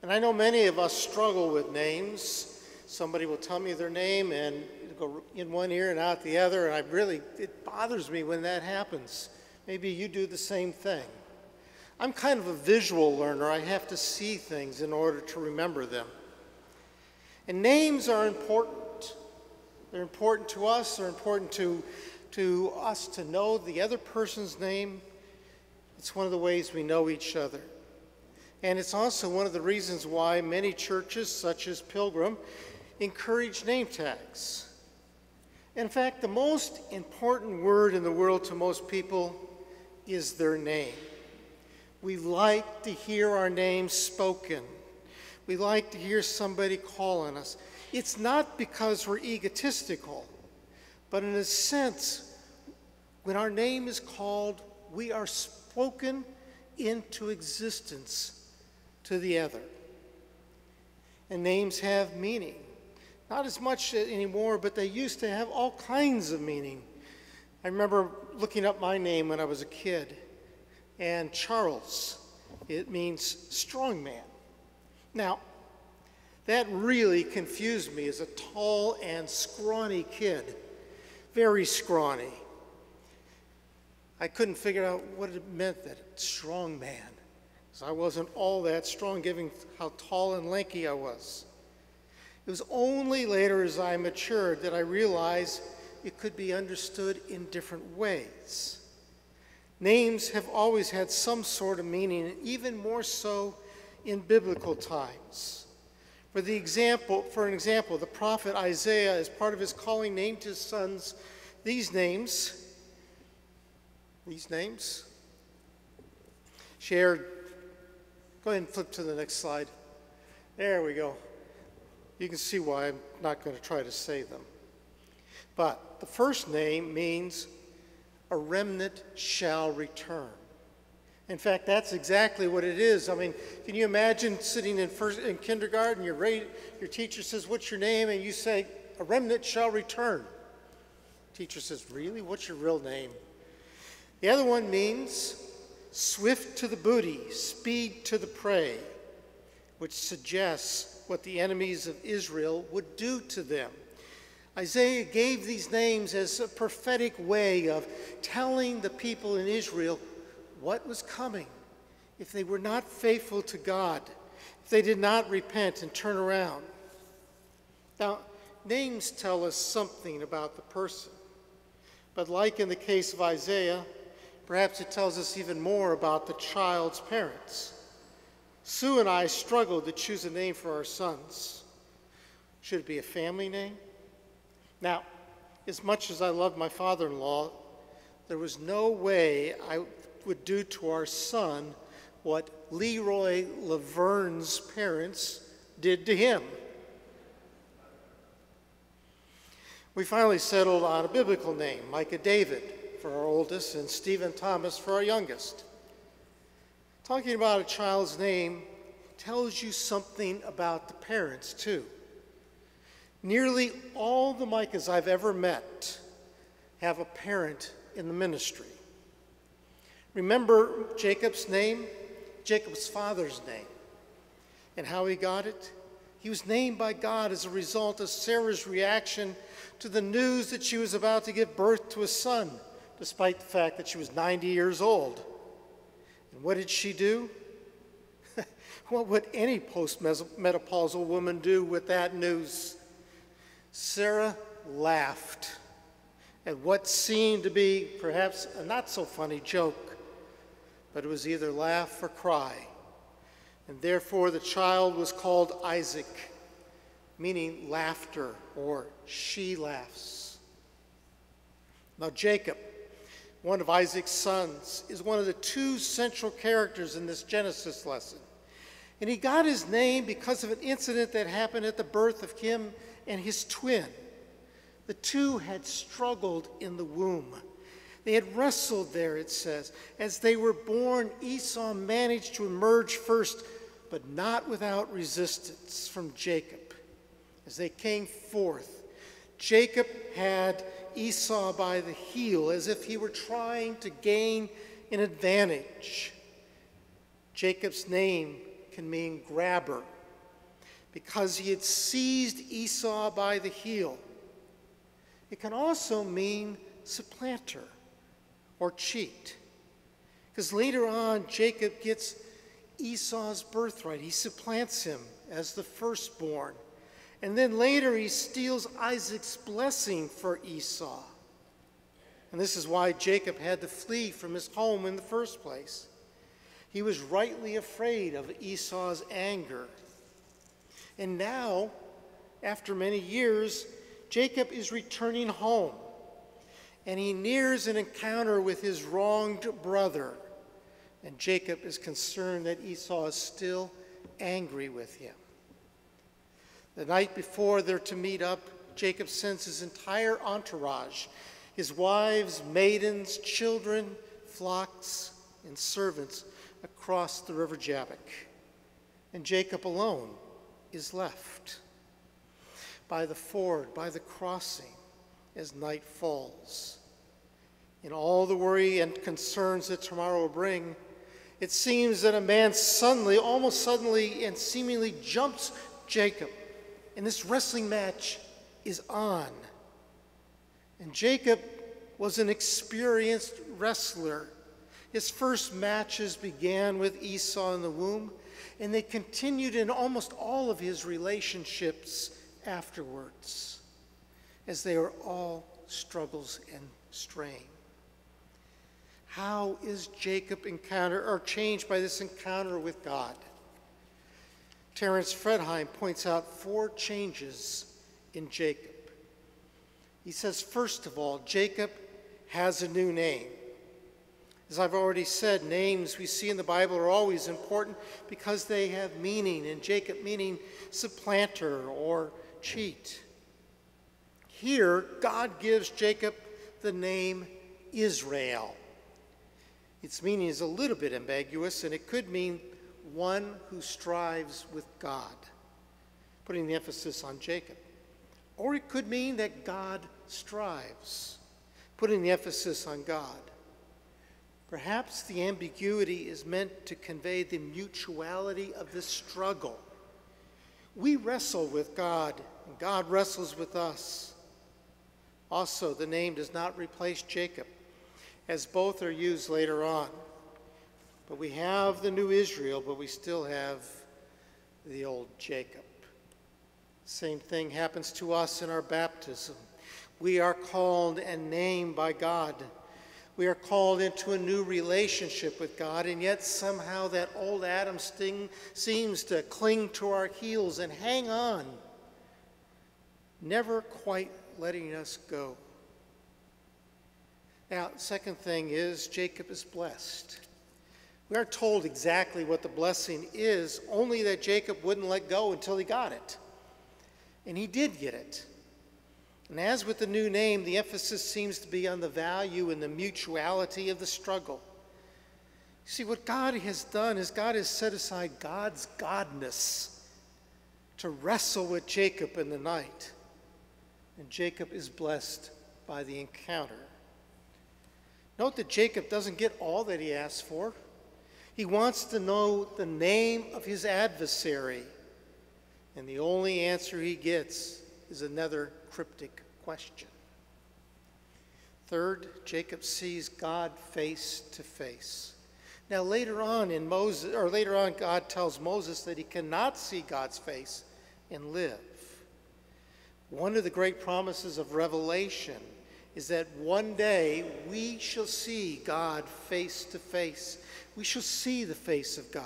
And I know many of us struggle with names. Somebody will tell me their name and it'll go in one ear and out the other, and it bothers me when that happens. Maybe you do the same thing. I'm kind of a visual learner. I have to see things in order to remember them. And names are important. They're important to us. They're important to us to know the other person's name. It's one of the ways we know each other. And it's also one of the reasons why many churches, such as Pilgrim, encourage name tags. In fact, the most important word in the world to most people is their name. We like to hear our names spoken. We like to hear somebody call on us. It's not because we're egotistical, but in a sense, when our name is called, we are spoken into existence to the other. And names have meaning. Not as much anymore, but they used to have all kinds of meaning. I remember looking up my name when I was a kid, and Charles, it means strong man. Now, that really confused me as a tall and scrawny kid, very scrawny. I couldn't figure out what it meant, that strong man, because I wasn't all that strong given how tall and lanky I was. It was only later as I matured that I realized it could be understood in different ways. Names have always had some sort of meaning, and even more so in biblical times. For an example, the prophet Isaiah, as part of his calling, named his sons these names. Go ahead and flip to the next slide. There we go. You can see why I'm not going to try to say them. But the first name means a remnant shall return. In fact, that's exactly what it is. I mean, can you imagine sitting in kindergarten, your teacher says, "What's your name?" and you say, "A remnant shall return." Teacher says, "Really? What's your real name?" The other one means swift to the booty, speed to the prey, which suggests what the enemies of Israel would do to them. Isaiah gave these names as a prophetic way of telling the people in Israel what was coming if they were not faithful to God, if they did not repent and turn around. Now, names tell us something about the person, but like in the case of Isaiah, perhaps it tells us even more about the child's parents. Sue and I struggled to choose a name for our sons. Should it be a family name? Now, as much as I loved my father-in-law, there was no way I would do to our son what Leroy Laverne's parents did to him. We finally settled on a biblical name, Micah David for our oldest and Stephen Thomas for our youngest. Talking about a child's name tells you something about the parents, too. Nearly all the Micahs I've ever met have a parent in the ministry. Remember Jacob's name? Jacob's father's name. And how he got it? He was named by God as a result of Sarah's reaction to the news that she was about to give birth to a son, despite the fact that she was 90 years old. And what did she do? What would any post-menopausal woman do with that news? Sarah laughed at what seemed to be perhaps a not-so-funny joke, but it was either laugh or cry. And therefore the child was called Isaac, meaning laughter, or she laughs. Now Jacob, one of Isaac's sons, is one of the two central characters in this Genesis lesson. And he got his name because of an incident that happened at the birth of him and his twin. The two had struggled in the womb. They had wrestled there, it says. As they were born, Esau managed to emerge first, but not without resistance from Jacob. As they came forth, Jacob had Esau by the heel, as if he were trying to gain an advantage. Jacob's name can mean grabber because he had seized Esau by the heel. It can also mean supplanter or cheat, because later on Jacob gets Esau's birthright. He supplants him as the firstborn. And then later he steals Isaac's blessing for Esau. And this is why Jacob had to flee from his home in the first place. He was rightly afraid of Esau's anger. And now, after many years, Jacob is returning home, and he nears an encounter with his wronged brother. And Jacob is concerned that Esau is still angry with him. The night before they're to meet up, Jacob sends his entire entourage, his wives, maidens, children, flocks, and servants across the river Jabbok. And Jacob alone is left by the ford, by the crossing, as night falls. In all the worry and concerns that tomorrow will bring, it seems that a man suddenly, almost suddenly, and seemingly jumps Jacob, and this wrestling match is on. And Jacob was an experienced wrestler. His first matches began with Esau in the womb, and they continued in almost all of his relationships afterwards, as they were all struggles and strain. How is Jacob changed by this encounter with God? Terence Fredheim points out 4 changes in Jacob. He says, first of all, Jacob has a new name. As I've already said, names we see in the Bible are always important because they have meaning, and Jacob meaning supplanter or cheat. Here, God gives Jacob the name Israel. Its meaning is a little bit ambiguous, and it could mean one who strives with God, putting the emphasis on Jacob. Or it could mean that God strives, putting the emphasis on God. Perhaps the ambiguity is meant to convey the mutuality of this struggle. We wrestle with God, and God wrestles with us. Also, the name does not replace Jacob, as both are used later on. But we have the new Israel, but we still have the old Jacob. Same thing happens to us in our baptism. We are called and named by God. We are called into a new relationship with God, and yet somehow that old Adam seems to cling to our heels and hang on, never quite letting us go. Now, second thing is Jacob is blessed. We aren't told exactly what the blessing is, only that Jacob wouldn't let go until he got it. And he did get it. And as with the new name, the emphasis seems to be on the value and the mutuality of the struggle. See, what God has done is God has set aside God's godness to wrestle with Jacob in the night. And Jacob is blessed by the encounter. Note that Jacob doesn't get all that he asks for. He wants to know the name of his adversary. And the only answer he gets is another cryptic question. Third, Jacob sees God face to face. Now later on God tells Moses that he cannot see God's face and live. One of the great promises of Revelation is that one day we shall see God face to face. We shall see the face of God.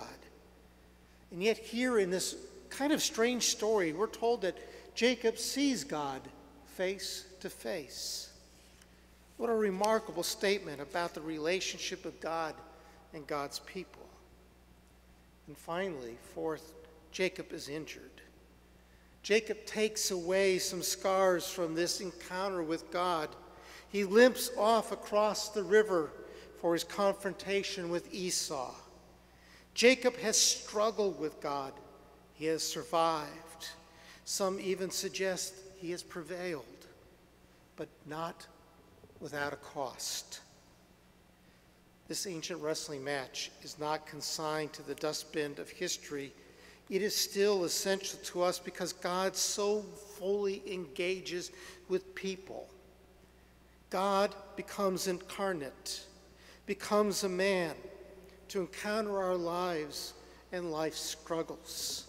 And yet here in this kind of strange story, we're told that Jacob sees God face to face. What a remarkable statement about the relationship of God and God's people. And finally, fourth, Jacob is injured. Jacob takes away some scars from this encounter with God. He limps off across the river for his confrontation with Esau. Jacob has struggled with God. He has survived. Some even suggest he has prevailed, but not without a cost. This ancient wrestling match is not consigned to the dustbin of history. It is still essential to us because God so fully engages with people. God becomes incarnate, becomes a man to encounter our lives and life's struggles.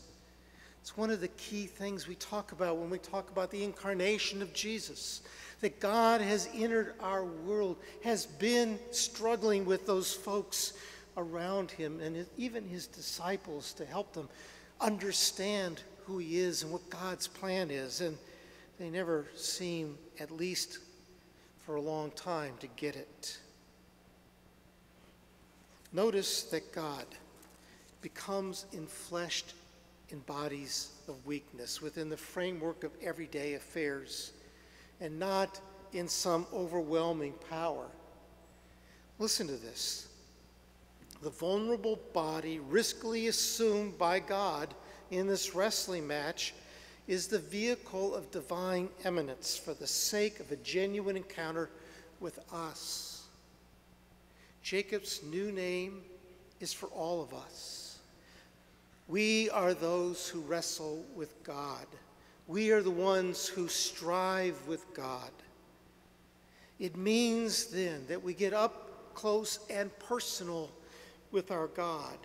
It's one of the key things we talk about when we talk about the incarnation of Jesus, that God has entered our world, has been struggling with those folks around him and even his disciples to help them understand who he is and what God's plan is. And they never seem, at least for a long time, to get it. Notice that God becomes enfleshed in bodies of weakness within the framework of everyday affairs and not in some overwhelming power. Listen to this. The vulnerable body riskily assumed by God in this wrestling match is the vehicle of divine eminence for the sake of a genuine encounter with us. Jacob's new name is for all of us. We are those who wrestle with God. We are the ones who strive with God. It means then that we get up close and personal with our God.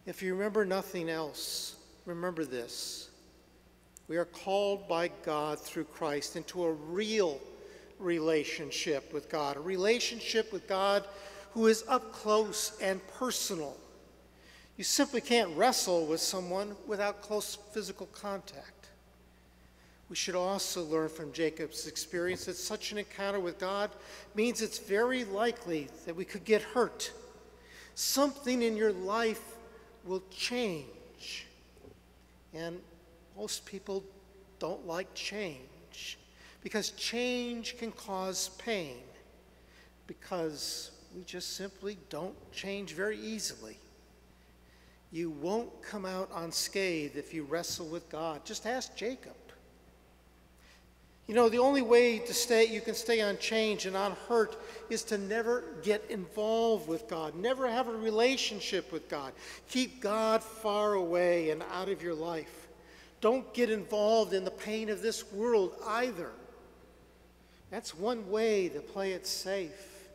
If you remember nothing else, remember this. We are called by God through Christ into a real relationship with God, a relationship with God who is up close and personal. You simply can't wrestle with someone without close physical contact. We should also learn from Jacob's experience that such an encounter with God means it's very likely that we could get hurt. Something in your life will change. And most people don't like change because change can cause pain because we just simply don't change very easily. You won't come out unscathed if you wrestle with God. Just ask Jacob. You know, the only way you can stay unchanged and unhurt is to never get involved with God, never have a relationship with God. Keep God far away and out of your life. Don't get involved in the pain of this world either. That's one way to play it safe.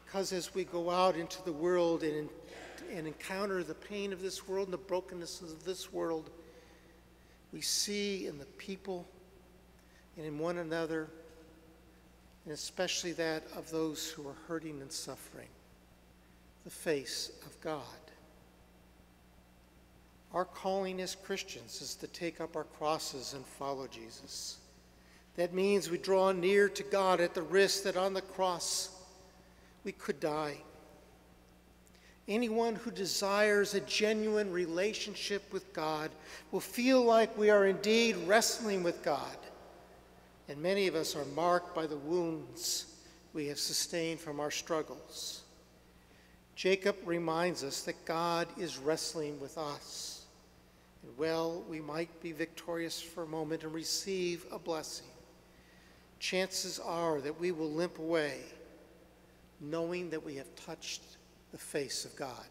Because as we go out into the world and encounter the pain of this world and the brokenness of this world, we see in the people and in one another, and especially that of those who are hurting and suffering, the face of God. Our calling as Christians is to take up our crosses and follow Jesus. That means we draw near to God at the risk that on the cross we could die. Anyone who desires a genuine relationship with God will feel like we are indeed wrestling with God. And many of us are marked by the wounds we have sustained from our struggles. Jacob reminds us that God is wrestling with us. And well, we might be victorious for a moment and receive a blessing. Chances are that we will limp away, knowing that we have touched the face of God.